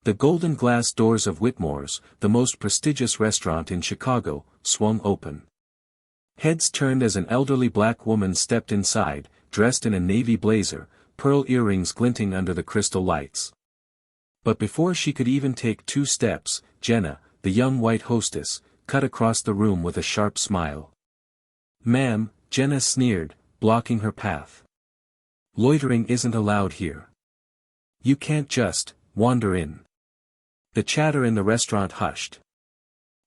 The golden glass doors of Whitmore's, the most prestigious restaurant in Chicago, swung open. Heads turned as an elderly black woman stepped inside, dressed in a navy blazer, pearl earrings glinting under the crystal lights. But before she could even take 2 steps, Jenna, the young white hostess, cut across the room with a sharp smile. "Ma'am," Jenna sneered, blocking her path. "Loitering isn't allowed here. You can't just wander in." The chatter in the restaurant hushed.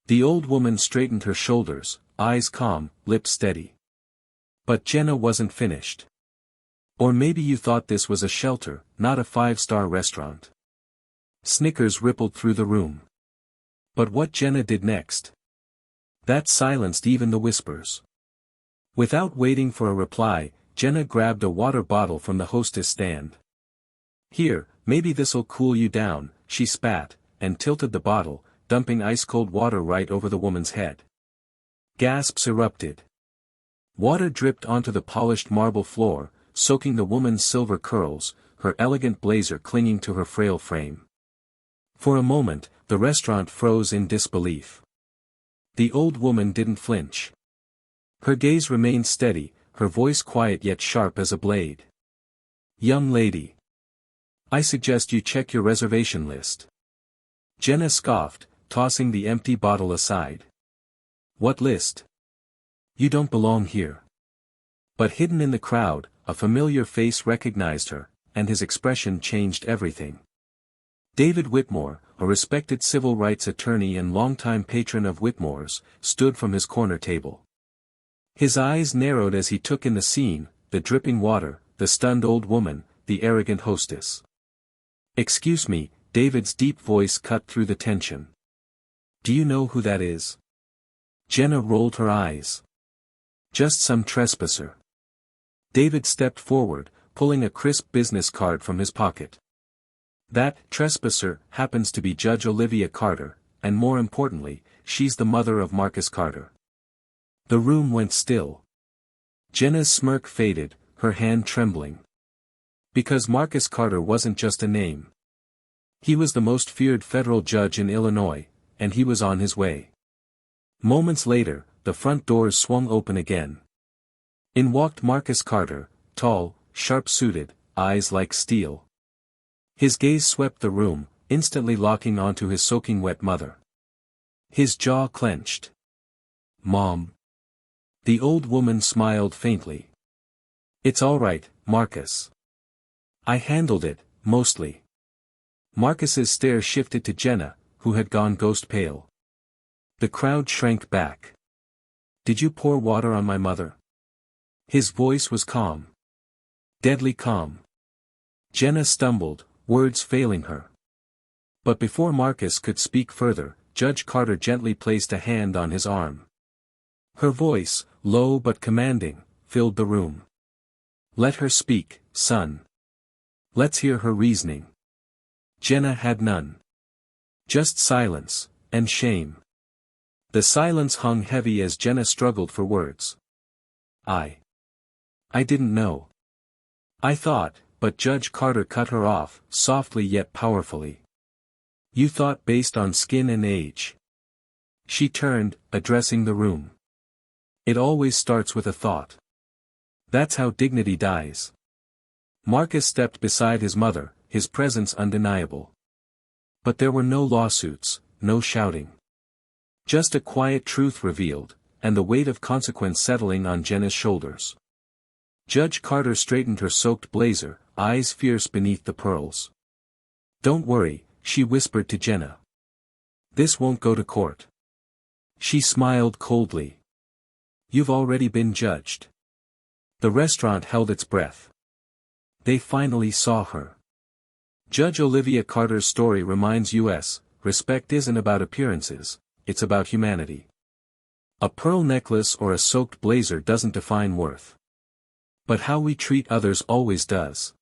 The old woman straightened her shoulders, eyes calm, lips steady. But Jenna wasn't finished. "Or maybe you thought this was a shelter, not a 5-star restaurant." Snickers rippled through the room. But what Jenna did next? That silenced even the whispers. Without waiting for a reply, Jenna grabbed a water bottle from the hostess stand. "Here, maybe this'll cool you down," she spat, and tilted the bottle, dumping ice-cold water right over the woman's head. Gasps erupted. Water dripped onto the polished marble floor, soaking the woman's silver curls, her elegant blazer clinging to her frail frame. For a moment, the restaurant froze in disbelief. The old woman didn't flinch. Her gaze remained steady, her voice quiet yet sharp as a blade. "Young lady. I suggest you check your reservation list." Jenna scoffed, tossing the empty bottle aside. "What list? You don't belong here." But hidden in the crowd, a familiar face recognized her, and his expression changed everything. David Whitmore, a respected civil rights attorney and longtime patron of Whitmore's, stood from his corner table. His eyes narrowed as he took in the scene, the dripping water, the stunned old woman, the arrogant hostess. "Excuse me," David's deep voice cut through the tension. "Do you know who that is?" Jenna rolled her eyes. "Just some trespasser." David stepped forward, pulling a crisp business card from his pocket. "That trespasser happens to be Judge Olivia Carter, and more importantly, she's the mother of Marcus Carter." The room went still. Jenna's smirk faded, her hand trembling. Because Marcus Carter wasn't just a name. He was the most feared federal judge in Illinois, and he was on his way. Moments later, the front doors swung open again. In walked Marcus Carter, tall, sharp-suited, eyes like steel. His gaze swept the room, instantly locking onto his soaking wet mother. His jaw clenched. "Mom." The old woman smiled faintly. "It's all right, Marcus. I handled it, mostly." Marcus's stare shifted to Jenna, who had gone ghost pale. The crowd shrank back. "Did you pour water on my mother?" His voice was calm. Deadly calm. Jenna stumbled, words failing her. But before Marcus could speak further, Judge Carter gently placed a hand on his arm. Her voice, low but commanding, filled the room. "Let her speak, son. Let's hear her reasoning." Jenna had none. Just silence, and shame. The silence hung heavy as Jenna struggled for words. I didn't know. I thought," but Judge Carter cut her off, softly yet powerfully. "You thought based on skin and age." She turned, addressing the room. "It always starts with a thought. That's how dignity dies." Marcus stepped beside his mother, his presence undeniable. But there were no lawsuits, no shouting. Just a quiet truth revealed, and the weight of consequence settling on Jenna's shoulders. Judge Carter straightened her soaked blazer, eyes fierce beneath the pearls. "Don't worry," she whispered to Jenna. "This won't go to court." She smiled coldly. "You've already been judged." The restaurant held its breath. They finally saw her. Judge Olivia Carter's story reminds us, respect isn't about appearances, it's about humanity. A pearl necklace or a soaked blazer doesn't define worth. But how we treat others always does.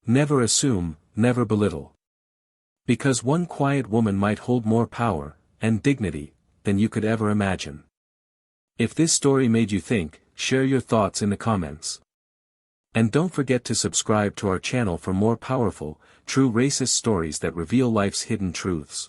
Never assume, never belittle. Because one quiet woman might hold more power, and dignity, than you could ever imagine. If this story made you think, share your thoughts in the comments. And don't forget to subscribe to our channel for more powerful, true racist stories that reveal life's hidden truths.